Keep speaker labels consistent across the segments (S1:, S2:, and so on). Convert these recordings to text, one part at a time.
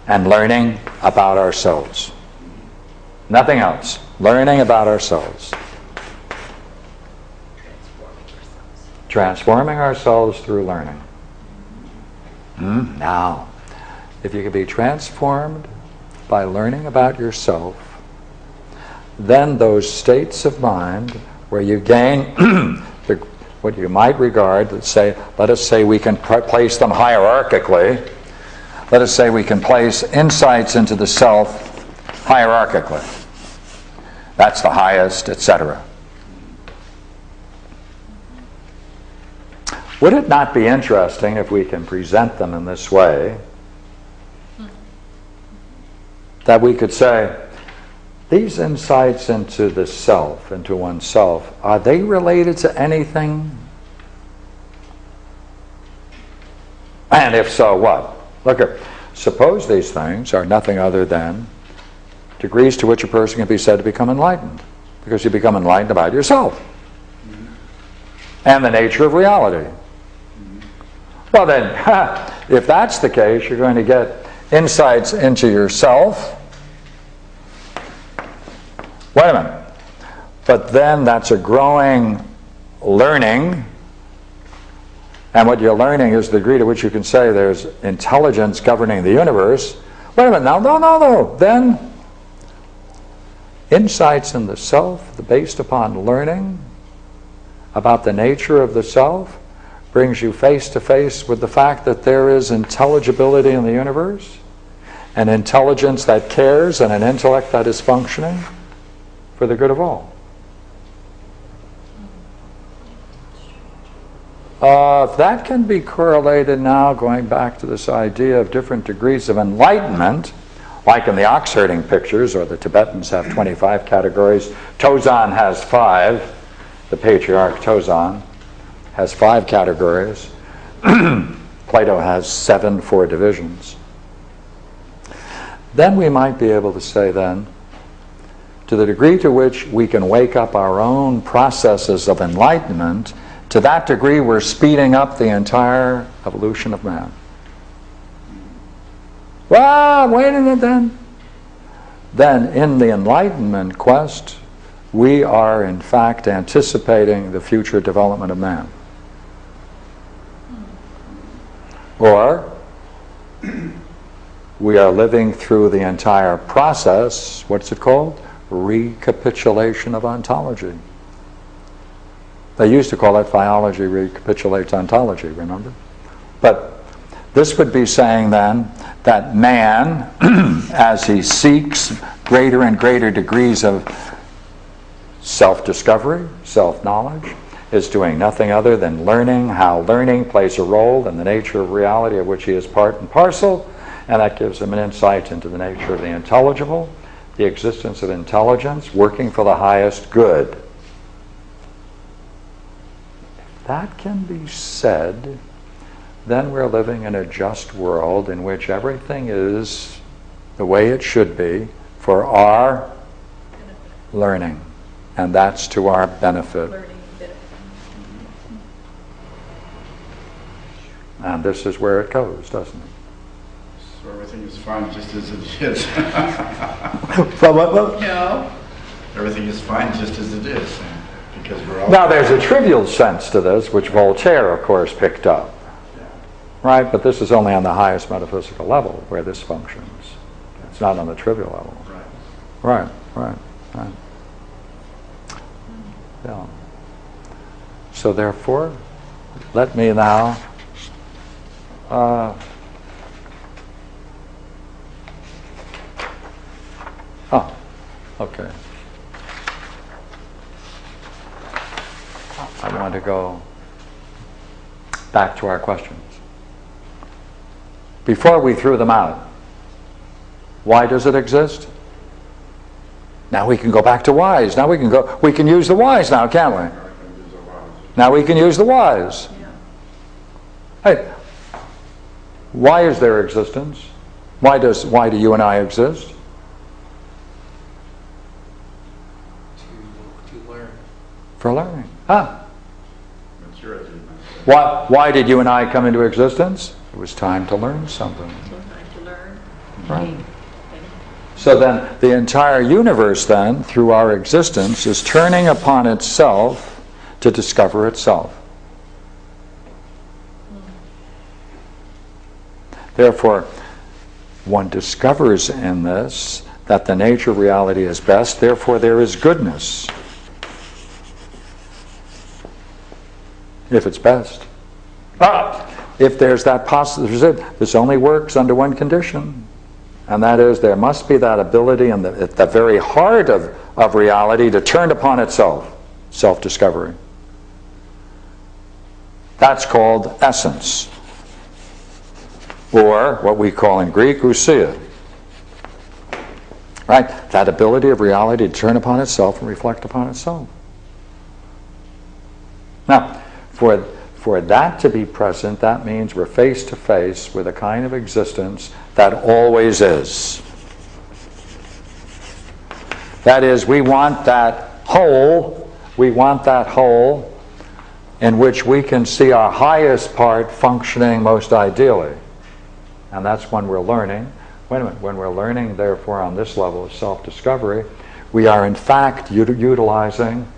S1: and learning about ourselves. Nothing else. Learning about ourselves. Transforming ourselves through learning. Now, if you can be transformed by learning about yourself, then those states of mind where you gain what you might regard, let us say we can place them hierarchically. Let us say we can place insights into the self hierarchically. That's the highest, etc. Would it not be interesting if we can present them in this way, that we could say, these insights into the self, into oneself, are they related to anything? And if so, what? Look at, suppose these things are nothing other than degrees to which a person can be said to become enlightened, because you become enlightened about yourself and the nature of reality. Well then, if that's the case, you're going to get insights into yourself. Wait a minute. But then that's a growing learning, and what you're learning is the degree to which you can say there's intelligence governing the universe. Wait a minute, now, no. Then insights in the self based upon learning about the nature of the self brings you face to face with the fact that there is intelligibility in the universe, an intelligence that cares, and an intellect that is functioning for the good of all. If that can be correlated now, going back to this idea of different degrees of enlightenment, like in the ox herding pictures, or the Tibetans have 25 categories, Tozan has 5, the patriarch Tozan has 5 categories, Plato has 7 4 divisions. Then we might be able to say then, to the degree to which we can wake up our own processes of enlightenment, to that degree we're speeding up the entire evolution of man. Well, wait a minute then. Then in the enlightenment quest, we are in fact anticipating the future development of man. Or we are living through the entire process, what's it called? Recapitulation of ontology. They used to call it theology recapitulates ontology, remember? But this would be saying then that man, as he seeks greater and greater degrees of self-discovery, self-knowledge, is doing nothing other than learning how learning plays a role in the nature of reality of which he is part and parcel, and that gives him an insight into the nature of the intelligible, the existence of intelligence working for the highest good. If that can be said, then we're living in a just world in which everything is the way it should be for our learning, and that's to our benefit. And this is where it goes, doesn't it?
S2: So everything is fine just as it is.
S1: What?
S2: No. Everything is fine just as it is, because we're all...
S1: Now there's a trivial sense to this, which Voltaire, of course, picked up. Right? But this is only on the highest metaphysical level where this functions. It's not on the trivial level. Right. Yeah. So therefore, let me now okay. I want to go back to our questions. Before we threw them out, why does it exist? Now we can go back to whys. Now we can use the whys now, can't we? Now we can use the whys. Hey, why is there existence? Why do you and I exist?
S3: To learn.
S1: For learning. Huh?
S2: That's your idea.
S1: Why did you and I come into existence? It was time to learn something.
S4: Time to learn.
S1: Right? So then the entire universe then, through our existence, is turning upon itself to discover itself. Therefore, one discovers in this that the nature of reality is best, therefore there is goodness. If it's best. But if there's that possibility, this only works under one condition. And that is, there must be that ability at the very heart of reality to turn upon itself, self-discovery. That's called essence, or what we call in Greek, ousia. Right? That ability of reality to turn upon itself and reflect upon itself. Now, for that to be present, that means we're face to face with a kind of existence that always is. That is, we want that whole in which we can see our highest part functioning most ideally. And that's when we're learning. Wait a minute, when we're learning, therefore, on this level of self-discovery, we are in fact utilizing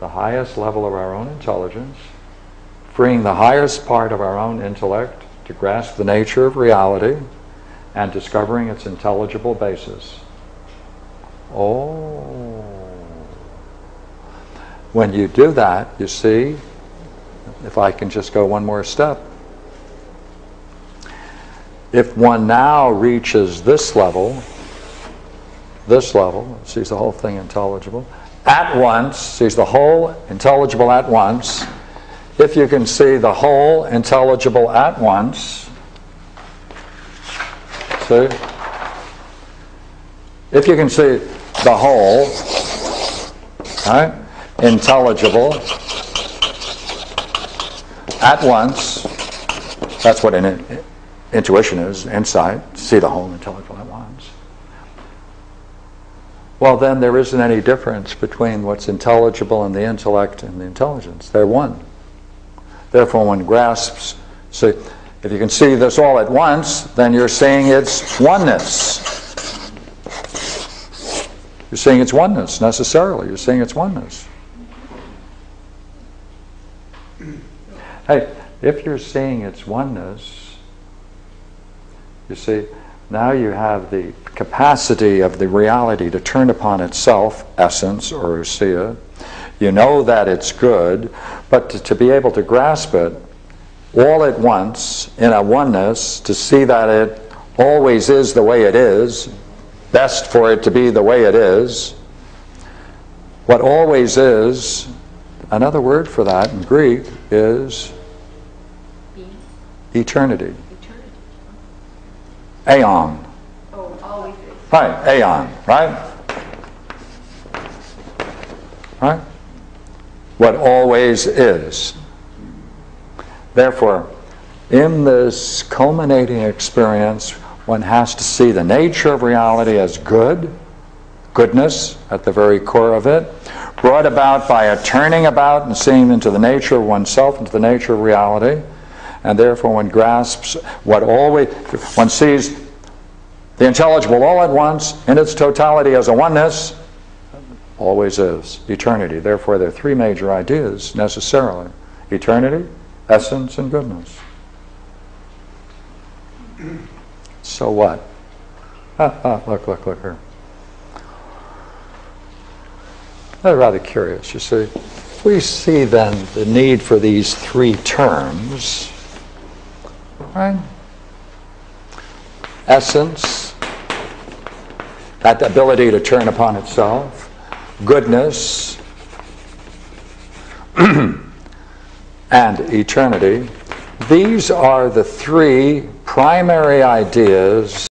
S1: the highest level of our own intelligence, freeing the highest part of our own intellect to grasp the nature of reality and discovering its intelligible basis. Oh. When you do that, you see, if I can just go one more step, if one now reaches this level, sees the whole thing intelligible, at once, sees the whole intelligible at once, if you can see the whole intelligible at once, see? If you can see the whole, right, intelligible at once, that's what intuition is, insight, see the whole intelligible at once. Well, then there isn't any difference between what's intelligible in the intellect and the intelligence. They're one. Therefore, one grasps, see, if you can see this all at once, then you're seeing its oneness. You're seeing its oneness, necessarily. You're seeing its oneness. Hey, if you're seeing its oneness, you see, now you have the capacity of the reality to turn upon itself, essence, or ousia. You know that it's good, but to be able to grasp it all at once in a oneness, to see that it always is the way it is, best for it to be the way it is. What always is, another word for that in Greek is eternity. Aeon.
S3: Oh, always is.
S1: Right, aeon, right? Right? What always is. Therefore, in this culminating experience, one has to see the nature of reality as good, goodness at the very core of it, brought about by a turning about and seeing into the nature of oneself, into the nature of reality, and therefore one grasps what always, one sees the intelligible all at once in its totality as a oneness, always is, eternity. Therefore there are three major ideas necessarily: eternity, essence, and goodness. So what? Look here. That's rather curious, you see. We see then the need for these three terms, right? Essence, that ability to turn upon itself, goodness, and eternity. These are the three primary ideas